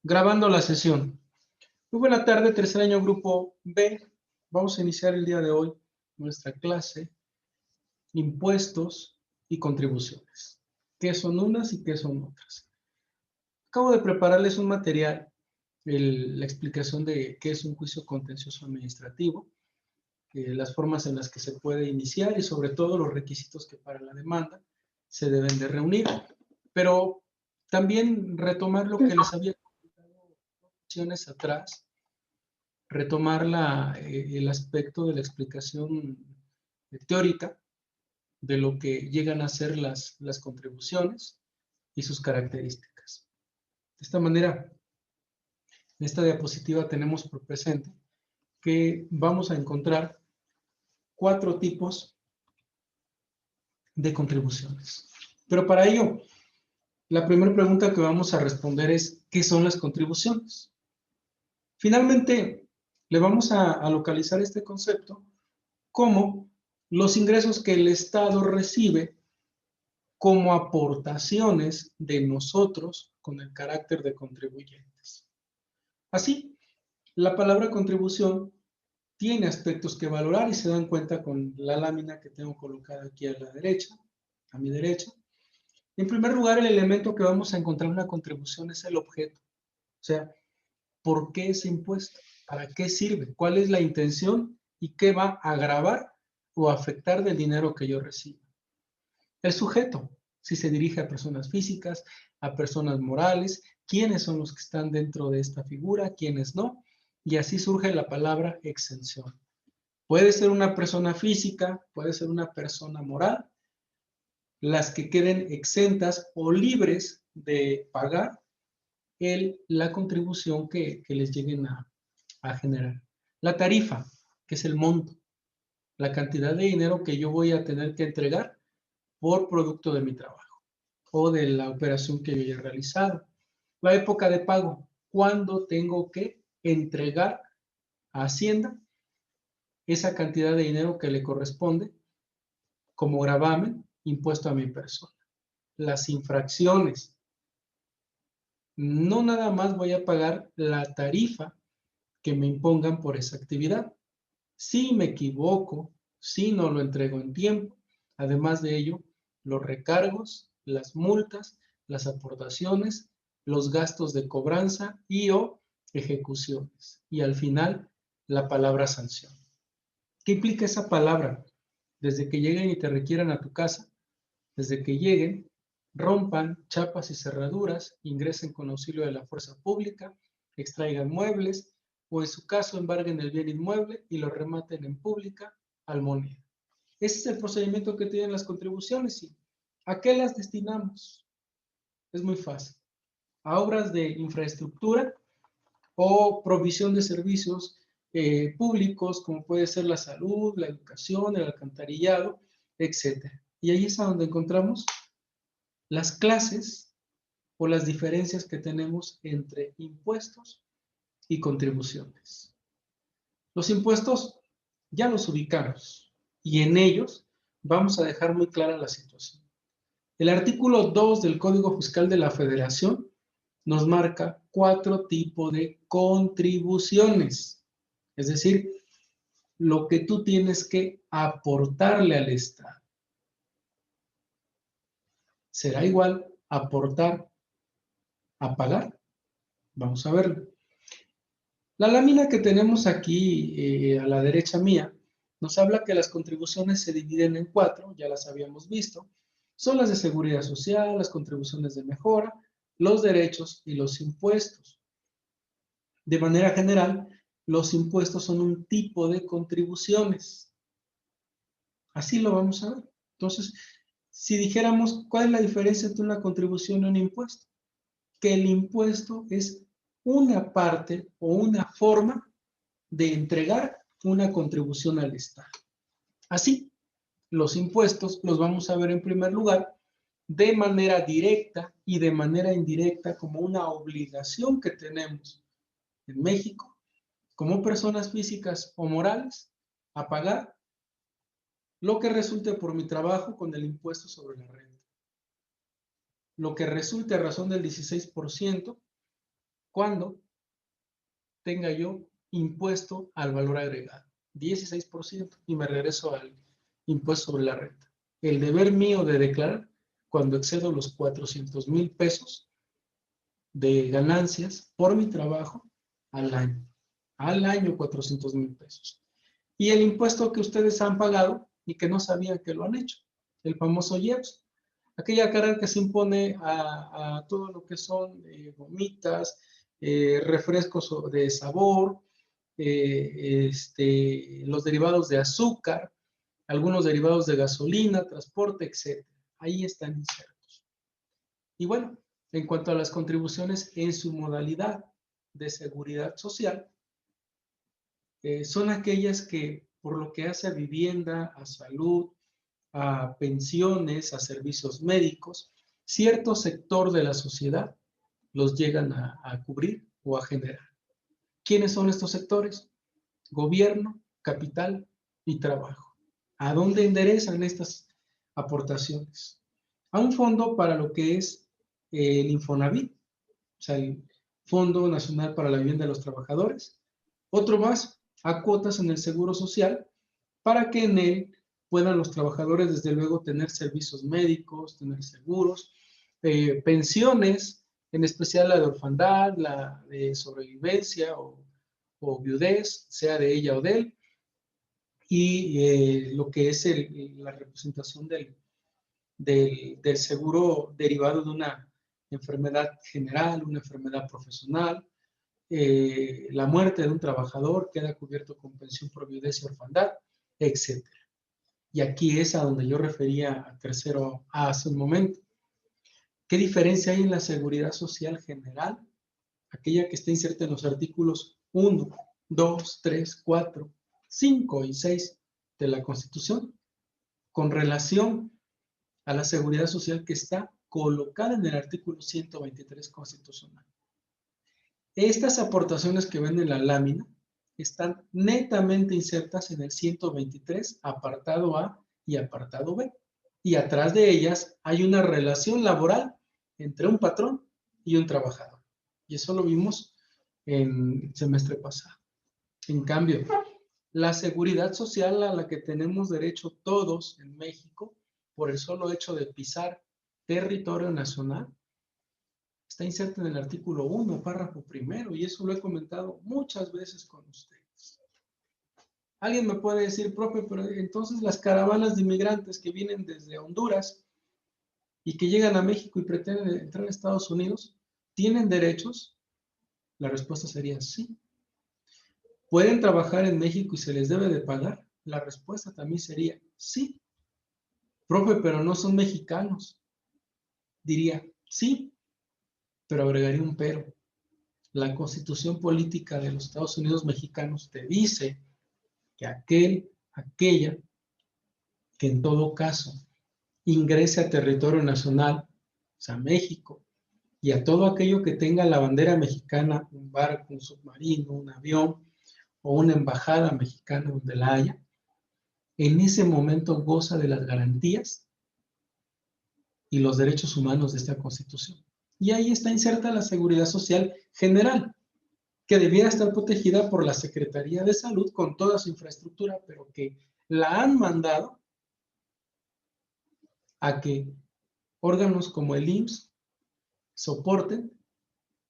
Grabando la sesión. Muy buena tarde, tercer año grupo B. Vamos a iniciar el día de hoy nuestra clase impuestos y contribuciones. ¿Qué son unas y qué son otras? Acabo de prepararles un material, la explicación de qué es un juicio contencioso administrativo, las formas en las que se puede iniciar y sobre todo los requisitos que para la demanda se deben de reunir. Pero también retomar lo que les había comentado sesiones atrás, retomar el aspecto de la explicación teórica de lo que llegan a ser las contribuciones y sus características. De esta manera, en esta diapositiva tenemos por presente que vamos a encontrar 4 tipos de contribuciones. Pero para ello, la primera pregunta que vamos a responder es, ¿qué son las contribuciones? Finalmente, le vamos a localizar este concepto como los ingresos que el Estado recibe como aportaciones de nosotros con el carácter de contribuyentes. Así, la palabra contribución tiene aspectos que valorar y se dan cuenta con la lámina que tengo colocada aquí a la derecha, a mi derecha. En primer lugar, el elemento que vamos a encontrar en una contribución es el objeto. O sea, ¿por qué ese impuesto? ¿Para qué sirve? ¿Cuál es la intención? ¿Y qué va a agravar o afectar del dinero que yo recibo? El sujeto, si se dirige a personas físicas, a personas morales, quiénes son los que están dentro de esta figura, quiénes no, y así surge la palabra exención. Puede ser una persona física, puede ser una persona moral, las que queden exentas o libres de pagar la contribución que les lleguen a generar. La tarifa, que es el monto, la cantidad de dinero que yo voy a tener que entregar por producto de mi trabajo o de la operación que yo haya realizado. La época de pago, cuándo tengo que entregar a Hacienda esa cantidad de dinero que le corresponde como gravamen impuesto a mi persona. Las infracciones, no nada más voy a pagar la tarifa que me impongan por esa actividad. Si me equivoco, si no lo entrego en tiempo, además de ello, los recargos, las multas, las aportaciones, los gastos de cobranza y o ejecuciones. Y al final, la palabra sanción. ¿Qué implica esa palabra? Desde que lleguen y te requieran a tu casa, desde que lleguen, rompan chapas y cerraduras, ingresen con auxilio de la fuerza pública, extraigan muebles o en su caso embarguen el bien inmueble y lo rematen en pública al moneda. Ese es el procedimiento que tienen las contribuciones. ¿Y a qué las destinamos? Es muy fácil. A obras de infraestructura o provisión de servicios públicos, como puede ser la salud, la educación, el alcantarillado, etc. Y ahí es a donde encontramos las clases o las diferencias que tenemos entre impuestos y contribuciones. Los impuestos ya los ubicamos y en ellos vamos a dejar muy clara la situación. El artículo 2 del Código Fiscal de la Federación nos marca 4 tipos de contribuciones, es decir, lo que tú tienes que aportarle al Estado. ¿Será igual aportar a pagar? Vamos a verlo. La lámina que tenemos aquí a la derecha mía nos habla que las contribuciones se dividen en 4, ya las habíamos visto. Son las de seguridad social, las contribuciones de mejora, los derechos y los impuestos. De manera general, los impuestos son un tipo de contribuciones. Así lo vamos a ver. Entonces, si dijéramos, ¿cuál es la diferencia entre una contribución y un impuesto? Que el impuesto es una parte o una forma de entregar una contribución al Estado. Así, los impuestos los vamos a ver en primer lugar de manera directa y de manera indirecta como una obligación que tenemos en México como personas físicas o morales a pagar lo que resulte por mi trabajo con el impuesto sobre la renta. Lo que resulte a razón del 16% cuando tenga yo impuesto al valor agregado, 16%, y me regreso al impuesto sobre la renta. El deber mío de declarar cuando excedo los 400,000 pesos de ganancias por mi trabajo al año. Al año 400,000 pesos. Y el impuesto que ustedes han pagado y que no sabían que lo han hecho, el famoso IEPS, aquella carga que se impone a todo lo que son gomitas, refrescos de sabor, los derivados de azúcar, algunos derivados de gasolina, transporte, etc. Ahí están insertos. Y bueno, en cuanto a las contribuciones en su modalidad de seguridad social, son aquellas que, por lo que hace a vivienda, a salud, a pensiones, a servicios médicos, cierto sector de la sociedad los llegan a cubrir o a generar. ¿Quiénes son estos sectores? Gobierno, capital y trabajo. ¿A dónde enderezan estas aportaciones? A un fondo para lo que es el Infonavit, o sea, el Fondo Nacional para la Vivienda de los Trabajadores. Otro más, a cuotas en el Seguro Social, para que en él puedan los trabajadores, desde luego, tener servicios médicos, tener seguros, pensiones, en especial la de orfandad, la de sobrevivencia o viudez, sea de ella o de él, y lo que es la representación del seguro derivado de una enfermedad general, una enfermedad profesional. La muerte de un trabajador queda cubierto con pensión por viudez y orfandad, etc. Y aquí es a donde yo refería a tercero hace un momento. ¿Qué diferencia hay en la seguridad social general? Aquella que está inserta en los artículos 1, 2, 3, 4, 5 y 6 de la Constitución con relación a la seguridad social que está colocada en el artículo 123 constitucional. Estas aportaciones que ven en la lámina están netamente insertas en el 123, apartado A y apartado B. Y atrás de ellas hay una relación laboral entre un patrón y un trabajador. Y eso lo vimos en el semestre pasado. En cambio, la seguridad social a la que tenemos derecho todos en México, por el solo hecho de pisar territorio nacional, está inserta en el artículo 1, párrafo primero, y eso lo he comentado muchas veces con ustedes. Alguien me puede decir, profe, pero entonces las caravanas de inmigrantes que vienen desde Honduras y que llegan a México y pretenden entrar a Estados Unidos, ¿tienen derechos? La respuesta sería sí. ¿Pueden trabajar en México y se les debe de pagar? La respuesta también sería sí. Profe, pero no son mexicanos. Diría sí, pero agregaría un pero. La Constitución Política de los Estados Unidos Mexicanos te dice que aquella que en todo caso ingrese a territorio nacional, o sea, México, y a todo aquello que tenga la bandera mexicana, un barco, un submarino, un avión o una embajada mexicana donde la haya, en ese momento goza de las garantías y los derechos humanos de esta Constitución. Y ahí está inserta la seguridad social general, que debiera estar protegida por la Secretaría de Salud con toda su infraestructura, pero que la han mandado a que órganos como el IMSS soporten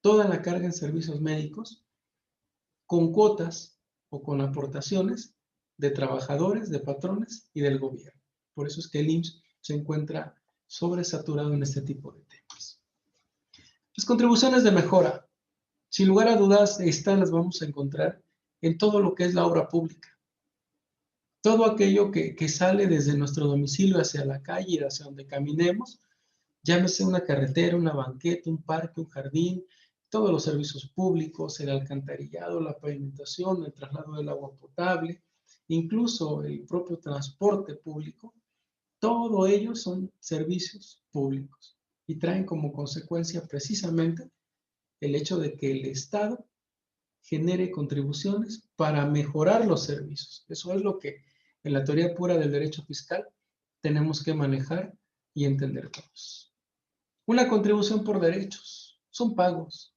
toda la carga en servicios médicos con cuotas o con aportaciones de trabajadores, de patrones y del gobierno. Por eso es que el IMSS se encuentra sobresaturado en este tipo de temas. Las contribuciones de mejora, sin lugar a dudas, estas las vamos a encontrar en todo lo que es la obra pública. Todo aquello que sale desde nuestro domicilio hacia la calle y hacia donde caminemos, llámese una carretera, una banqueta, un parque, un jardín, todos los servicios públicos, el alcantarillado, la pavimentación, el traslado del agua potable, incluso el propio transporte público, todo ello son servicios públicos y traen como consecuencia precisamente el hecho de que el Estado genere contribuciones para mejorar los servicios. Eso es lo que en la teoría pura del derecho fiscal tenemos que manejar y entender todos. Una contribución por derechos son pagos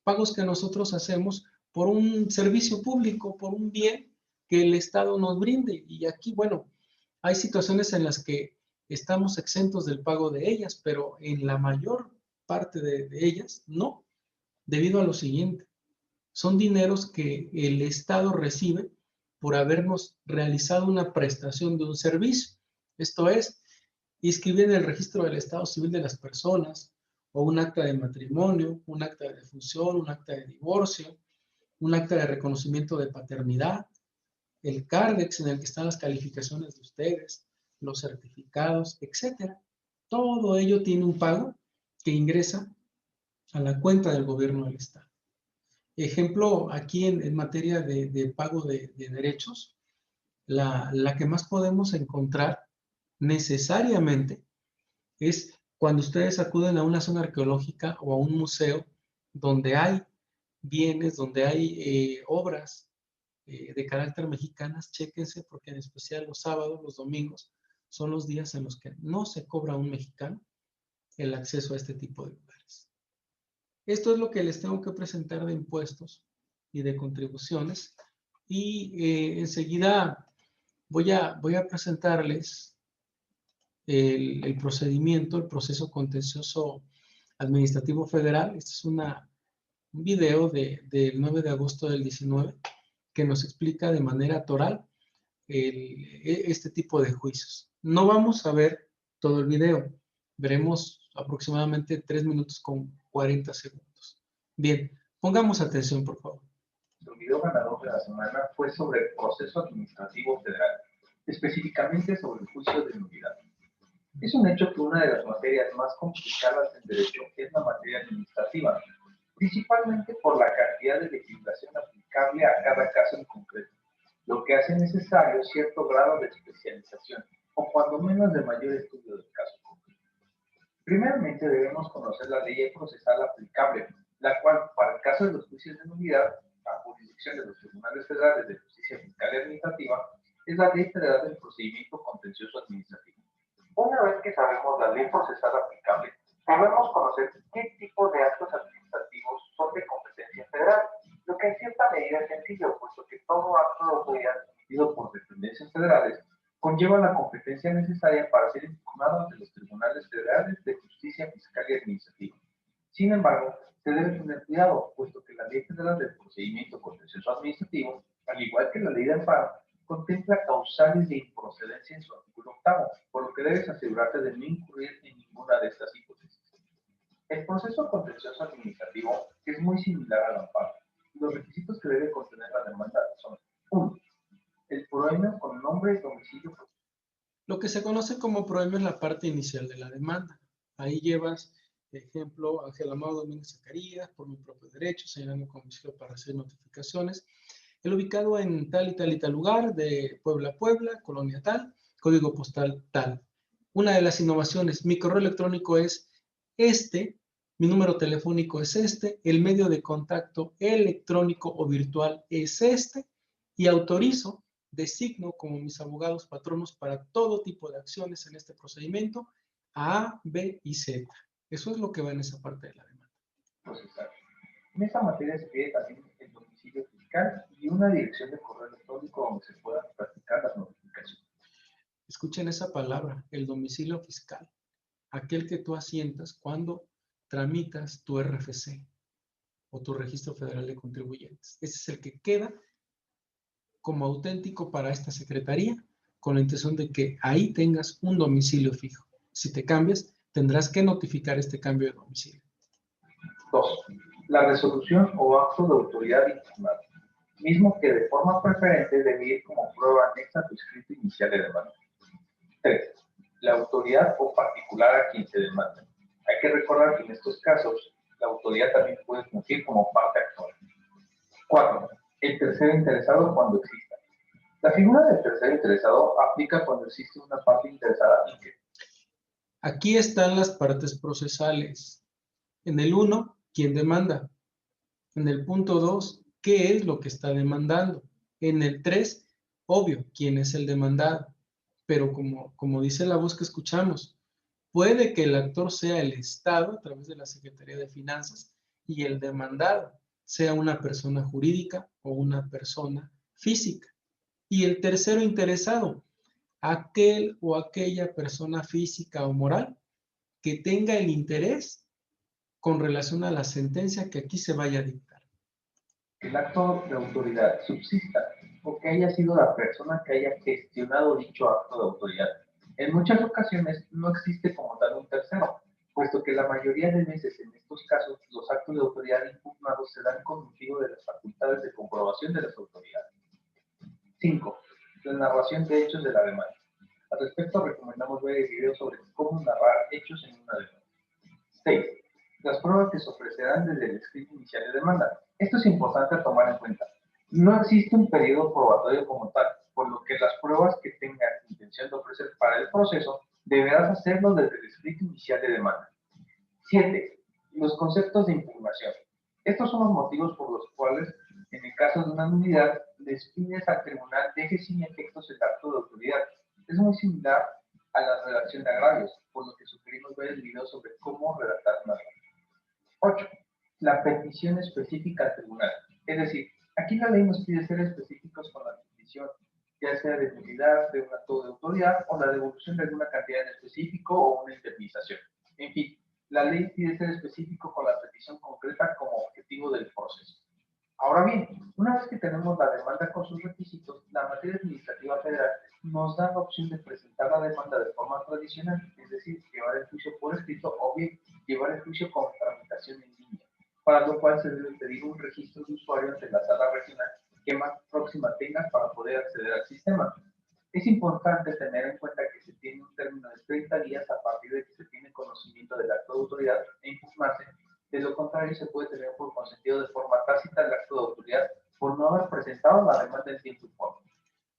pagos que nosotros hacemos por un servicio público, por un bien que el Estado nos brinde. Y aquí, bueno, hay situaciones en las que estamos exentos del pago de ellas, pero en la mayor parte de ellas no, debido a lo siguiente. Son dineros que el Estado recibe por habernos realizado una prestación de un servicio. Esto es, inscribir en el registro del Estado Civil de las personas, o un acta de matrimonio, un acta de defunción, un acta de divorcio, un acta de reconocimiento de paternidad, el CARDEX en el que están las calificaciones de ustedes, los certificados, etcétera. Todo ello tiene un pago que ingresa a la cuenta del gobierno del Estado. Ejemplo, aquí en materia de pago de derechos, la que más podemos encontrar necesariamente es cuando ustedes acuden a una zona arqueológica o a un museo donde hay bienes, donde hay obras de carácter mexicanas, chéquense porque en especial los sábados, los domingos, son los días en los que no se cobra a un mexicano el acceso a este tipo de lugares. Esto es lo que les tengo que presentar de impuestos y de contribuciones y enseguida voy a presentarles el procedimiento, el proceso contencioso administrativo federal. Este es un video del 9 de agosto del 19 que nos explica de manera toral este tipo de juicios. No vamos a ver todo el video, veremos aproximadamente 3 minutos con 40 segundos. Bien, pongamos atención, por favor. El video ganador de la semana fue sobre el proceso administrativo federal, específicamente sobre el juicio de nulidad. Es un hecho que una de las materias más complicadas en derecho es la materia administrativa, principalmente por la cantidad de legislación aplicable a cada caso en concreto, lo que hace necesario cierto grado de especialización, o cuando menos de mayor estudio del caso concreto. Primeramente debemos conocer la ley procesal aplicable, la cual, para el caso de los juicios de nulidad, a jurisdicción de los tribunales federales de justicia fiscal y administrativa, es la Ley Federal del Procedimiento Contencioso Administrativo. Una vez que sabemos la ley procesal aplicable, debemos conocer qué tipo de actos administrativos son de competencia federal, lo que en cierta medida es sencillo, puesto que todo acto de autoridad emitido por dependencias federales conlleva la competencia necesaria para ser impugnado ante los tribunales federales de justicia fiscal y administrativa. Sin embargo, se debe tener cuidado, puesto que la Ley Federal del Procedimiento Contencioso Administrativo, al igual que la Ley de Amparo, contempla causales de improcedencia en su artículo 8, por lo que debes asegurarte de no incurrir en ninguna de estas hipótesis. El proceso contencioso administrativo es muy similar al amparo. Los requisitos que debe contener la demanda son: 1. El proemio con nombre y domicilio. Lo que se conoce como proemio es la parte inicial de la demanda. Ahí llevas, ejemplo, Ángel Amado Domínguez Zacarías, por mi propio derecho, señalando un domicilio para hacer notificaciones. El ubicado en tal y tal lugar, de Puebla a Puebla, colonia tal, código postal tal. Una de las innovaciones, mi correo electrónico es este, mi número telefónico es este, el medio de contacto electrónico o virtual es este, y autorizo, designo como mis abogados patronos para todo tipo de acciones en este procedimiento A, B y Z. Eso es lo que va en esa parte de la demanda. En esta materia se pide también el domicilio fiscal y una dirección de correo electrónico donde se puedan practicar las notificaciones. Escuchen esa palabra, el domicilio fiscal, aquel que tú asientas cuando tramitas tu RFC o tu Registro Federal de Contribuyentes. Ese es el que queda como auténtico para esta secretaría, con la intención de que ahí tengas un domicilio fijo. Si te cambias, tendrás que notificar este cambio de domicilio. 2. La resolución o acto de autoridad impugnada, mismo que de forma preferente debe ir como prueba anexa a tu escrito inicial de demanda. 3. La autoridad o particular a quien se demanda. Hay que recordar que en estos casos, la autoridad también puede fungir como parte actual. 4. El tercero interesado cuando exista. La figura del tercero interesado aplica cuando existe una parte interesada en que. Aquí están las partes procesales. En el 1, ¿quién demanda? En el punto 2, ¿qué es lo que está demandando? En el 3, obvio, ¿quién es el demandado? Pero como dice la voz que escuchamos, puede que el actor sea el Estado a través de la Secretaría de Finanzas y el demandado, sea una persona jurídica o una persona física. Y el tercero interesado, aquel o aquella persona física o moral que tenga el interés con relación a la sentencia que aquí se vaya a dictar. El acto de autoridad subsista o que haya sido la persona que haya gestionado dicho acto de autoridad. En muchas ocasiones no existe como tal un tercero, puesto que la mayoría de veces en estos casos los actos de autoridad impugnados se dan con motivo de las facultades de comprobación de las autoridades. 5. La narración de hechos de la demanda. Al respecto recomendamos ver el video sobre cómo narrar hechos en una demanda. 6. Las pruebas que se ofrecerán desde el escrito inicial de demanda. Esto es importante a tomar en cuenta. No existe un periodo probatorio como tal, por lo que las pruebas que tengan intención de ofrecer para el proceso deberás hacerlo desde el escrito inicial de demanda. 7. Los conceptos de impugnación. Estos son los motivos por los cuales, en el caso de una nulidad, les pides al tribunal deje sin efectos el acto de autoridad. Es muy similar a la redacción de agravios, por lo que sugerimos ver el video sobre cómo redactar una norma. 8. La petición específica al tribunal. Es decir, aquí la ley nos pide ser específicos con la petición, ya sea de nulidad de un acto de autoridad o la devolución de alguna cantidad en específico o una indemnización. En fin, la ley pide ser específico con la petición concreta como objetivo del proceso. Ahora bien, una vez que tenemos la demanda con sus requisitos, la materia administrativa federal nos da la opción de presentar la demanda de forma tradicional, es decir, llevar el juicio por escrito o bien llevar el juicio con tramitación en línea, para lo cual se debe pedir un registro de usuario ante la sala regional que más próxima tengas para poder acceder al sistema. Es importante tener en cuenta que se tiene un término de 30 días a partir de que se tiene conocimiento del acto de autoridad e impugnarse. De lo contrario, se puede tener por consentido de forma tácita el acto de autoridad por no haber presentado la demanda en tiempo y forma.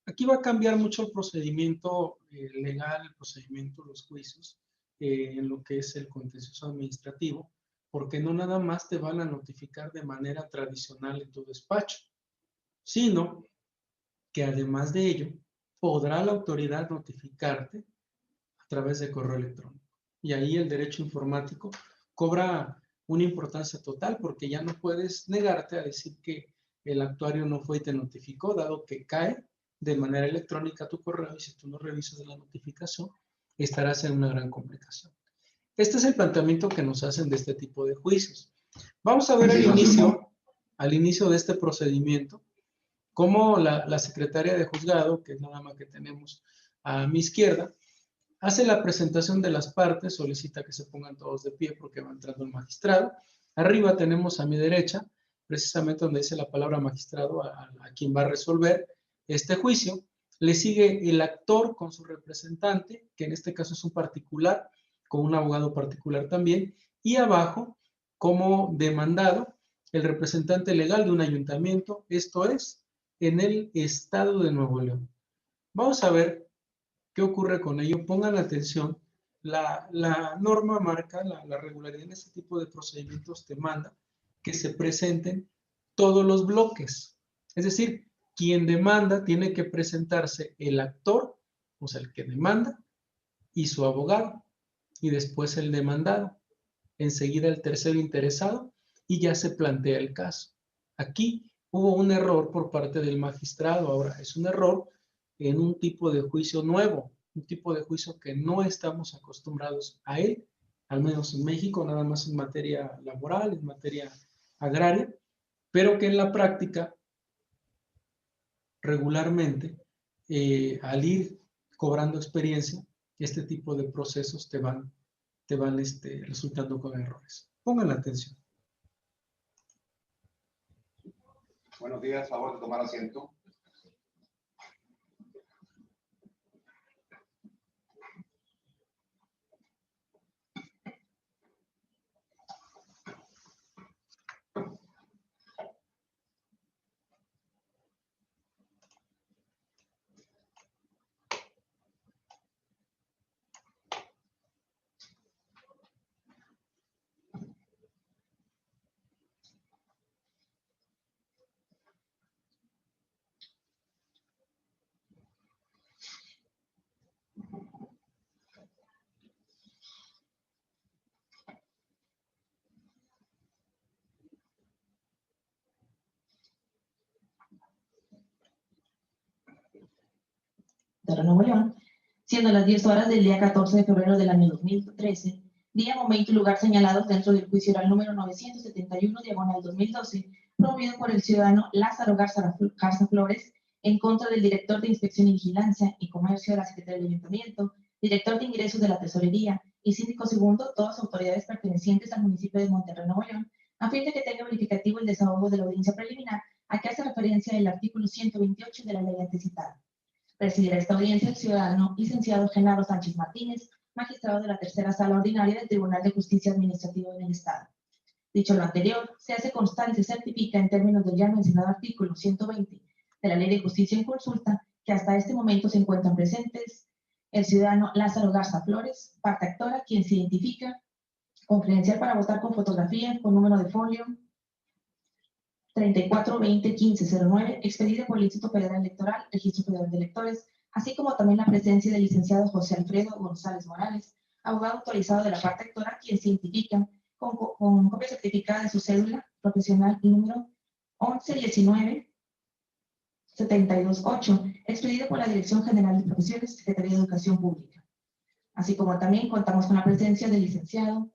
Aquí va a cambiar mucho el procedimiento legal, el procedimiento de los juicios, en lo que es el contencioso administrativo, porque no nada más te van a notificar de manera tradicional en tu despacho, sino que además de ello, podrá la autoridad notificarte a través de correo electrónico. Y ahí el derecho informático cobra una importancia total porque ya no puedes negarte a decir que el actuario no fue y te notificó, dado que cae de manera electrónica a tu correo y si tú no revisas la notificación, estarás en una gran complicación. Este es el planteamiento que nos hacen de este tipo de juicios. Vamos a ver al inicio de este procedimiento, cómo la secretaria de juzgado, que es la dama que tenemos a mi izquierda, hace la presentación de las partes, solicita que se pongan todos de pie porque va entrando el magistrado. Arriba tenemos a mi derecha, precisamente donde dice la palabra magistrado, a quien va a resolver este juicio. Le sigue el actor con su representante, que en este caso es un particular, con un abogado particular también. Y abajo, como demandado, el representante legal de un ayuntamiento, esto es, en el estado de Nuevo León. Vamos a ver ¿qué ocurre con ello? Pongan atención, la norma marca, la regularidad en este tipo de procedimientos te manda que se presenten todos los bloques. Es decir, quien demanda tiene que presentarse el actor, o sea, el que demanda, y su abogado, y después el demandado. Enseguida el tercero interesado, y ya se plantea el caso. Aquí hubo un error por parte del magistrado, ahora es un error en un tipo de juicio nuevo, un tipo de juicio que no estamos acostumbrados a él, al menos en México, nada más en materia laboral, en materia agraria, pero que en la práctica, regularmente, al ir cobrando experiencia, este tipo de procesos te van resultando con errores. Pongan atención. Buenos días, favor de tomar asiento. de Nuevo León, siendo las 10 horas del día 14 de febrero del año 2013, día, momento y lugar señalados dentro del juicio oral número 971/2012, promovido por el ciudadano Lázaro Garza Flores, en contra del director de Inspección y Vigilancia y Comercio de la Secretaría del Ayuntamiento, director de Ingresos de la Tesorería y síndico segundo, todas autoridades pertenecientes al municipio de Monterrey, Nuevo León, a fin de que tenga verificativo el desahogo de la audiencia preliminar a que hace referencia el artículo 128 de la ley antecitada. Presidirá esta audiencia el ciudadano licenciado Genaro Sánchez Martínez, magistrado de la Tercera Sala Ordinaria del Tribunal de Justicia Administrativa en el Estado. Dicho lo anterior, se hace constar y se certifica en términos del ya mencionado artículo 120 de la Ley de Justicia en Consulta que hasta este momento se encuentran presentes el ciudadano Lázaro Garza Flores, parte actora, quien se identifica con credencial para votar con fotografía, con número de folio 34201509, expedido por el Instituto Federal Electoral, Registro Federal de Electores, así como también la presencia del licenciado José Alfredo González Morales, abogado autorizado de la parte actora, quien se identifica con copia certificada de su cédula profesional número 1119-728, expedido por la Dirección General de Profesiones, Secretaría de Educación Pública. Así como también contamos con la presencia del licenciado